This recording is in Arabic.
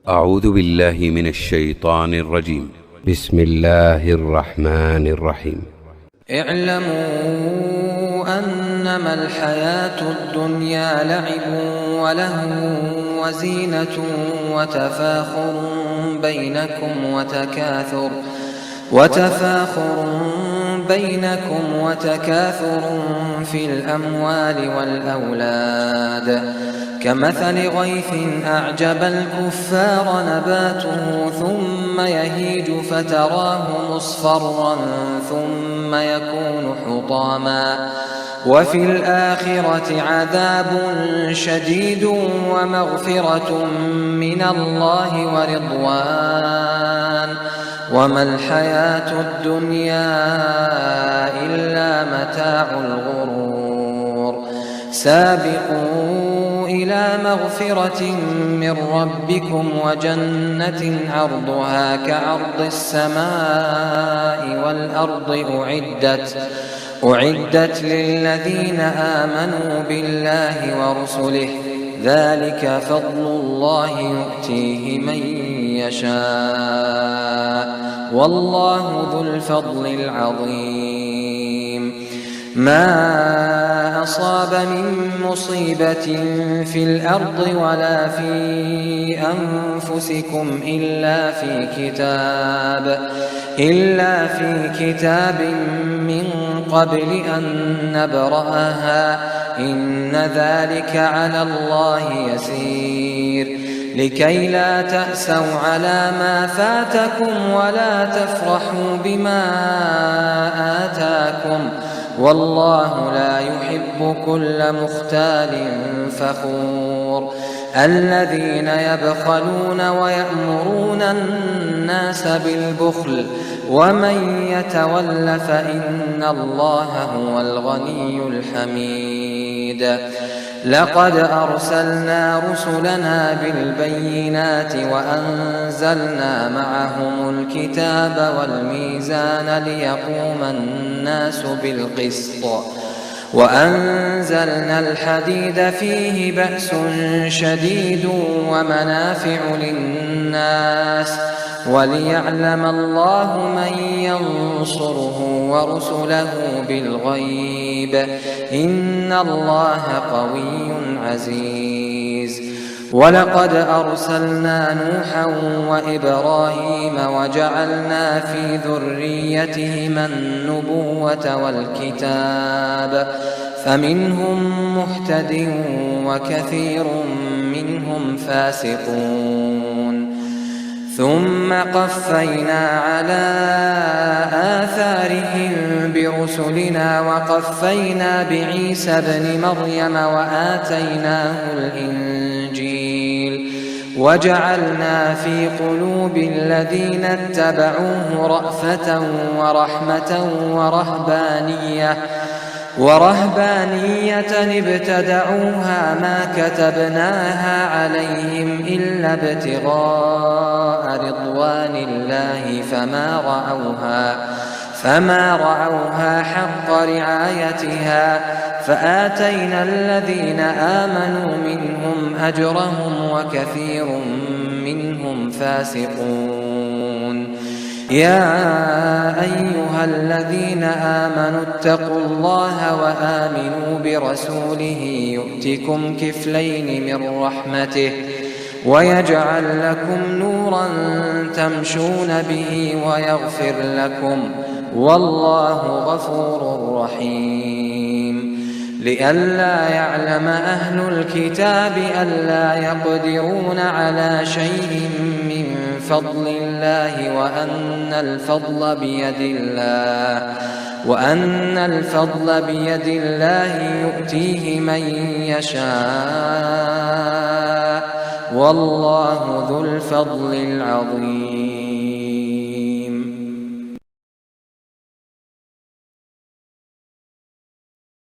أعوذ بالله من الشيطان الرجيم. بسم الله الرحمن الرحيم. اعلموا أنما الحياة الدنيا لعب ولهو وزينة وتفاخر بينكم وتكاثر في الأموال والأولاد كمثل غيث أعجب الكفار نباته ثم يهيج فتراه مصفرا ثم يكون حطاما وفي الآخرة عذاب شديد ومغفرة من الله ورضوان وما الحياة الدنيا إلا متاع الغرور. سابقوا إلى مغفرة من ربكم وجنة عرضها كعرض السماء والأرض أعدت للذين آمنوا بالله ورسله ذلك فضل الله يؤتيه من يشاء والله ذو الفضل العظيم. ما أصاب من مصيبة في الأرض ولا في أنفسكم إلا في كتاب من قبل أن نبرأها إن ذلك على الله يسير. لكي لا تأسوا على ما فاتكم ولا تفرحوا بما آتاكم والله لا يحب كل مختال فخور. الذين يبخلون ويأمرون الناس بالبخل ومن يتول فإن الله هو الغني الحميد. لقد أرسلنا رسلنا بالبينات وأنزلنا معهم الكتاب والميزان ليقوم الناس بالقسط وأنزلنا الحديد فيه بأس شديد ومنافع للناس وليعلم الله من ينصره ورسله بالغيب إن الله قوي عزيز. ولقد أرسلنا نوحا وإبراهيم وجعلنا في ذريتهما النبوة والكتاب فمنهم مهتد وكثير منهم فاسقون. ثم قفينا على آثارهم برسلنا وقفينا بعيسى ابن مريم وآتيناه الإنجيل وجعلنا في قلوب الذين اتبعوه رأفة ورحمة ورهبانية ابتدعوها ما كتبناها عليهم إلا ابتغاء رضوان الله فما رعوها حق رعايتها فآتينا الذين آمنوا منهم أجرهم وكثير منهم فاسقون. يا أيها الذين آمنوا اتقوا الله وآمنوا برسوله يؤتكم كفلين من رحمته ويجعل لكم نورا تمشون به ويغفر لكم والله غفور رحيم. لئلا يعلم أهل الكتاب ألا يقدرون على شيء من فضل الله وأن الفضل بيد الله يؤتيه من يشاء والله ذو الفضل العظيم.